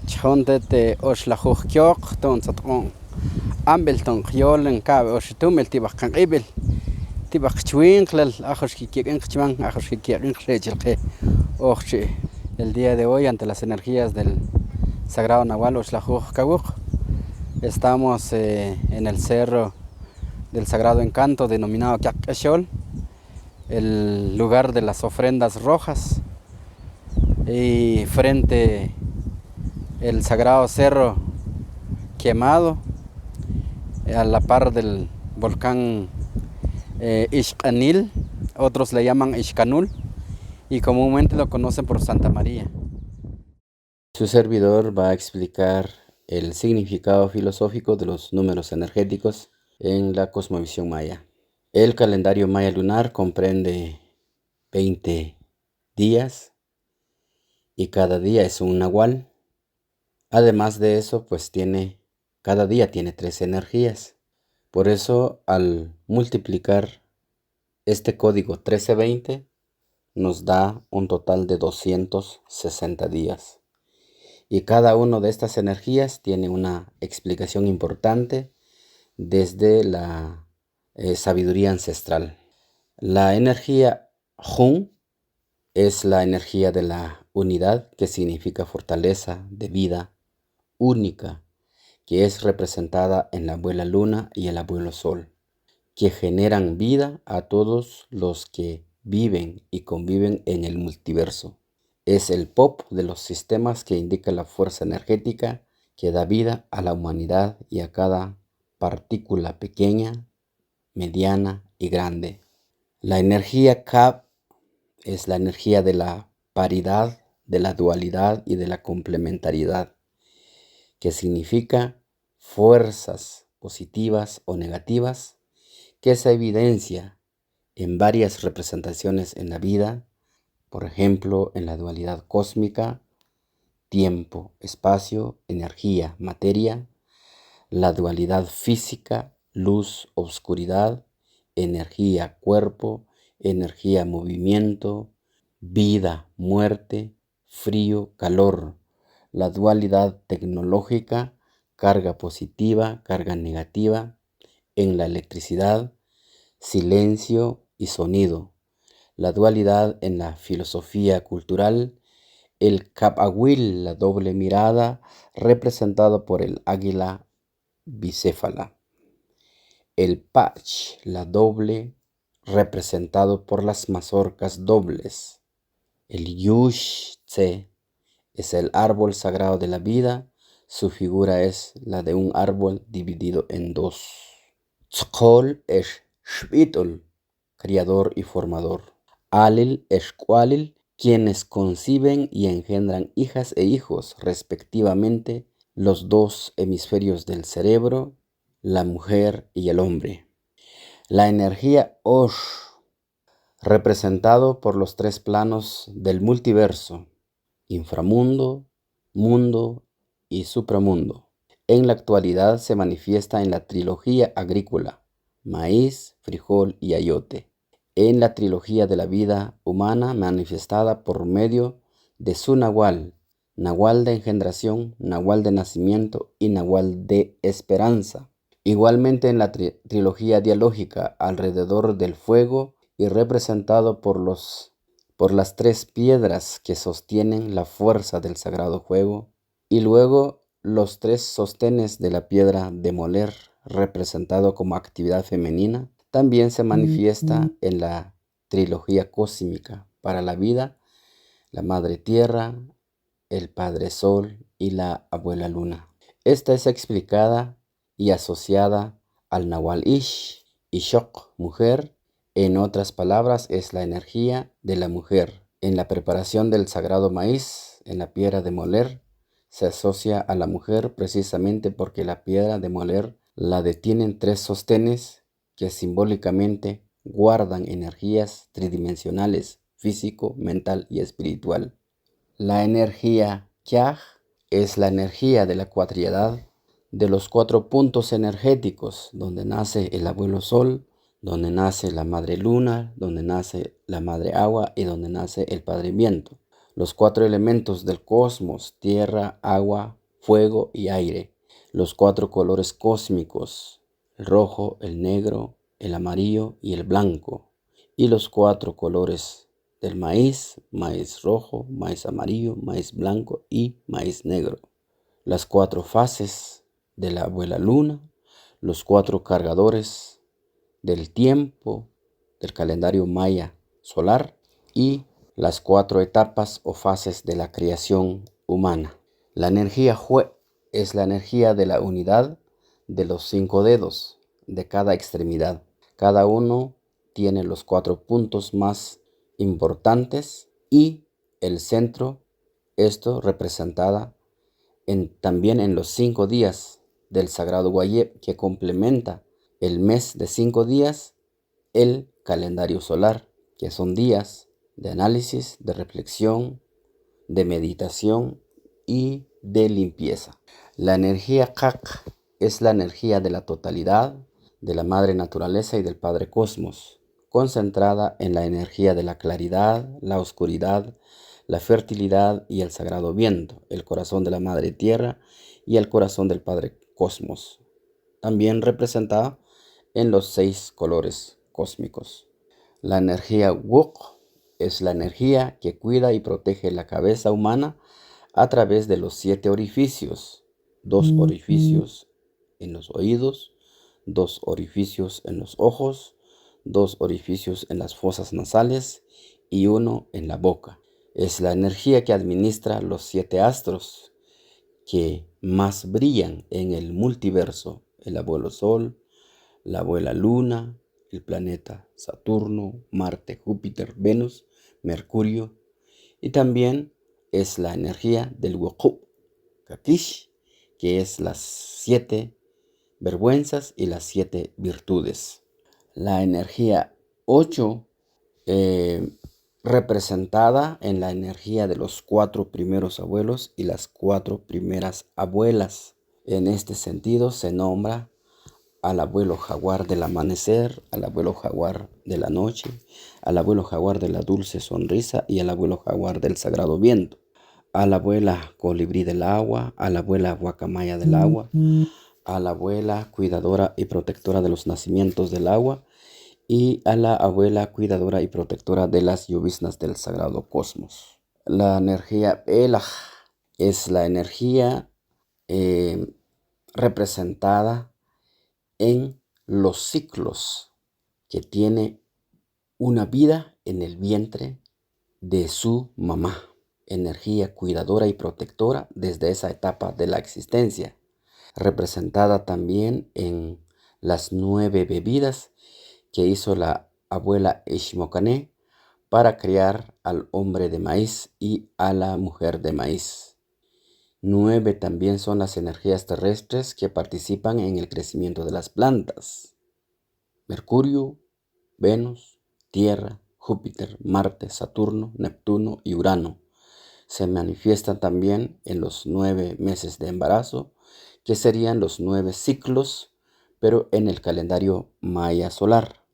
Chondete oshlajukyok ton satron ambel ton yolen cabe oshitumel tibak kan ibel tibak chwinklal ajos kikirin chman ajos kikirin rechilque ochi el día de hoy ante las energías del Sagrado Nahual Oshlajuj Kawuk estamos en el cerro del Sagrado Encanto denominado Kyakeshol, el lugar de las ofrendas rojas, y frente el sagrado cerro quemado a la par del volcán Ixcanil, otros le llaman Ixcanul y comúnmente lo conocen por Santa María. Su servidor va a explicar el significado filosófico de los números energéticos en la cosmovisión maya. El calendario maya lunar comprende 20 días y cada día es un nahual. Además de eso, pues cada día tiene 3 energías. Por eso, al multiplicar este código 1320, nos da un total de 260 días. Y cada una de estas energías tiene una explicación importante desde la sabiduría ancestral. La energía Jun es la energía de la unidad, que significa fortaleza de vida única, que es representada en la abuela luna y el abuelo sol, que generan vida a todos los que viven y conviven en el multiverso. Es el pop de los sistemas que indica la fuerza energética que da vida a la humanidad y a cada partícula pequeña, mediana y grande. La energía Kab es la energía de la paridad, de la dualidad y de la complementariedad, que significa fuerzas positivas o negativas que se evidencia en varias representaciones en la vida, por ejemplo, en la dualidad cósmica, tiempo, espacio, energía, materia, la dualidad física, luz, oscuridad, energía, cuerpo, energía, movimiento, vida, muerte, frío, calor, la dualidad tecnológica, carga positiva, carga negativa, en la electricidad, silencio y sonido, la dualidad en la filosofía cultural, el Kapawil, la doble mirada, representado por el águila bicéfala, el Pach, la doble, representado por las mazorcas dobles, el Yush-Tse es el árbol sagrado de la vida, su figura es la de un árbol dividido en dos. Tzkol es Shvitul, criador y formador. Alil es Kualil, quienes conciben y engendran hijas e hijos, respectivamente, los dos hemisferios del cerebro, la mujer y el hombre. La energía Osh, representado por los 3 planos del multiverso, inframundo, mundo y supramundo. En la actualidad se manifiesta en la trilogía agrícola, maíz, frijol y ayote. En la trilogía de la vida humana manifestada por medio de su nahual, nahual de engendración, nahual de nacimiento y nahual de esperanza. Igualmente en la trilogía dialógica alrededor del fuego y representado por las 3 piedras que sostienen la fuerza del sagrado fuego, y luego los 3 sostenes de la piedra de moler, representado como actividad femenina, también se manifiesta en la trilogía cósmica para la vida, la madre tierra, el padre sol y la abuela luna. Esta es explicada y asociada al Nahual Ish, Ishok, mujer. En otras palabras, es la energía de la mujer. En la preparación del sagrado maíz, en la piedra de moler, se asocia a la mujer precisamente porque la piedra de moler la detienen 3 sostenes que simbólicamente guardan energías tridimensionales, físico, mental y espiritual. La energía Kyaj es la energía de la cuatriedad, de los 4 puntos energéticos, donde nace el abuelo sol, donde nace la madre luna, donde nace la madre agua y donde nace el padre viento. los 4 elementos del cosmos: tierra, agua, fuego y aire, los 4 colores cósmicos: el rojo, el negro, el amarillo y el blanco, y los 4 colores del maíz: maíz rojo, maíz amarillo, maíz blanco y maíz negro, las 4 fases de la abuela luna, los 4 cargadores del tiempo del calendario maya solar y las 4 etapas o fases de la creación humana. La energía Jue es la energía de la unidad de los 5 dedos de cada extremidad. Cada uno tiene los 4 puntos más importantes y el centro, esto representada también en los 5 días del Sagrado Guayeb, que complementa el mes de 5 días, el calendario solar, que son días de análisis, de reflexión, de meditación y de limpieza. La energía Kak es la energía de la totalidad, de la madre naturaleza y del padre cosmos, concentrada en la energía de la claridad, la oscuridad, la fertilidad y el sagrado viento, el corazón de la madre tierra y el corazón del padre cosmos, también representada en los 6 colores cósmicos. La energía Wuk es la energía que cuida y protege la cabeza humana a través de los 7 orificios: 2 orificios en los oídos, 2 orificios en los ojos, 2 orificios en las fosas nasales y 1 en la boca. Es la energía que administra los 7 astros que más brillan en el multiverso: el abuelo Sol, la abuela Luna, el planeta Saturno, Marte, Júpiter, Venus, Mercurio, y también es la energía del Wuqub Kakish, que es las 7 vergüenzas y las 7 virtudes. La energía 8, representada en la energía de los 4 primeros abuelos y las 4 primeras abuelas. En este sentido se nombra al abuelo jaguar del amanecer, al abuelo jaguar de la noche, al abuelo jaguar de la dulce sonrisa y al abuelo jaguar del sagrado viento, a la abuela colibrí del agua, a la abuela guacamaya del agua, a la abuela cuidadora y protectora de los nacimientos del agua y a la abuela cuidadora y protectora de las lloviznas del sagrado cosmos. La energía Elaj es la energía representada en los ciclos que tiene una vida en el vientre de su mamá. Energía cuidadora y protectora desde esa etapa de la existencia, representada también en las 9 bebidas que hizo la abuela Ishmocané para criar al hombre de maíz y a la mujer de maíz. 9 también son las energías terrestres que participan en el crecimiento de las plantas: Mercurio, Venus, Tierra, Júpiter, Marte, Saturno, Neptuno y Urano. Se manifiestan también en los 9 meses de embarazo, que serían los 9 ciclos, pero en el calendario maya solar.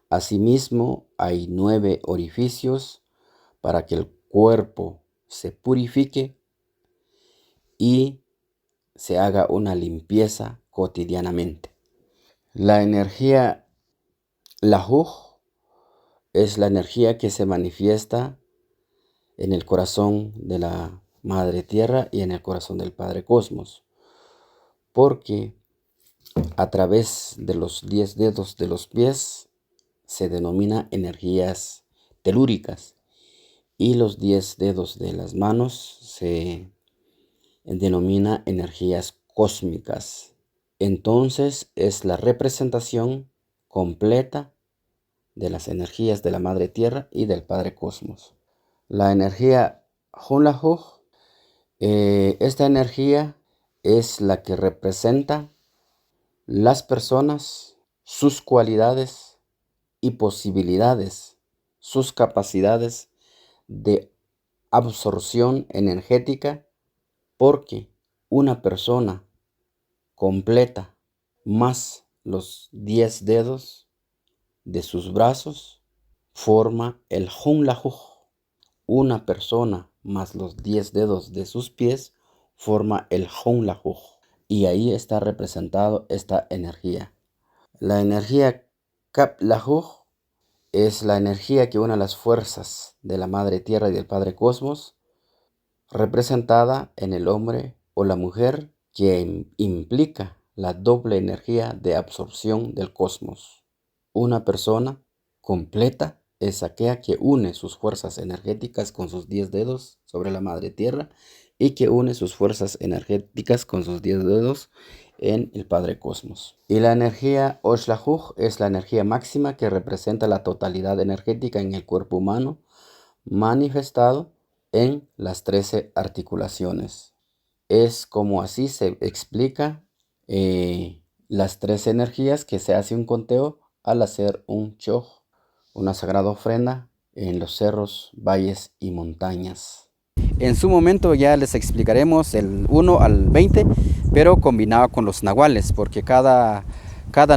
Asimismo, hay 9 orificios para que el cuerpo se purifique y se haga una limpieza cotidianamente. La energía Lahuj es la energía que se manifiesta en el corazón de la Madre Tierra y en el corazón del Padre Cosmos, porque a través de los 10 dedos de los pies se denomina energías telúricas y los 10 dedos de las manos se denomina energías cósmicas. Entonces es la representación completa de las energías de la Madre Tierra y del Padre Cosmos. La energía Hunlahuj, esta energía es la que representa las personas, sus cualidades y posibilidades, sus capacidades de absorción energética, porque una persona completa más los 10 dedos de sus brazos forma el Hunlahuj, Una persona más los 10 dedos de sus pies forma el Honlahuj. Y ahí está representado esta energía. La energía Kaplahuj es la energía que une las fuerzas de la Madre Tierra y del Padre Cosmos, representada en el hombre o la mujer, que implica la doble energía de absorción del cosmos. Una persona completa es aquella que une sus fuerzas energéticas con sus 10 dedos sobre la Madre Tierra y que une sus fuerzas energéticas con sus 10 dedos en el Padre Cosmos. Y la energía Oshlahuj es la energía máxima que representa la totalidad energética en el cuerpo humano, manifestado en las 13 articulaciones. Es como así se explica las 13 energías que se hace un conteo al hacer un choj, una sagrada ofrenda en los cerros, valles y montañas. En su momento ya les explicaremos el 1 al 20, pero combinado con los nahuales, porque cada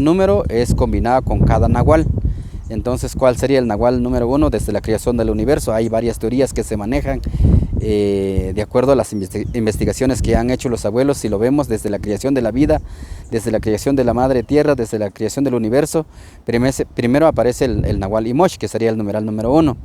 número es combinado con cada nahual. Entonces, ¿cuál sería el nahual número 1 desde la creación del universo? Hay varias teorías que se manejan de acuerdo a las investigaciones que han hecho los abuelos. Si lo vemos desde la creación de la vida, desde la creación de la Madre Tierra, desde la creación del universo, primero aparece el nahual Imosh, que sería el numeral número 1.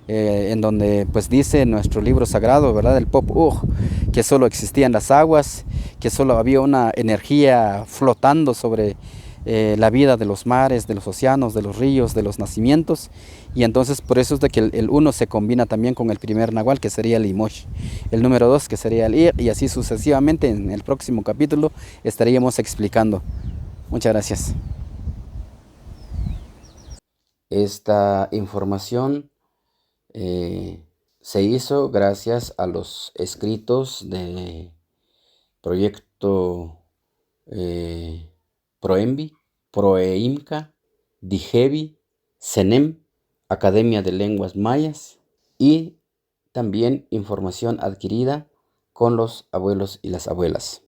En donde pues dice nuestro libro sagrado, ¿verdad? El Pop que solo existían las aguas, que solo había una energía flotando sobre la vida de los mares, de los océanos, de los ríos, de los nacimientos. Y entonces por eso es de que el 1 se combina también con el primer nahual, que sería el Imosh, el número 2 que sería el Ir, y así sucesivamente. En el próximo capítulo estaríamos explicando. Muchas gracias. Esta información se hizo gracias a los escritos de proyecto Proembi, Proeimca, Dijevi, CENEM, Academia de Lenguas Mayas, y también información adquirida con los abuelos y las abuelas.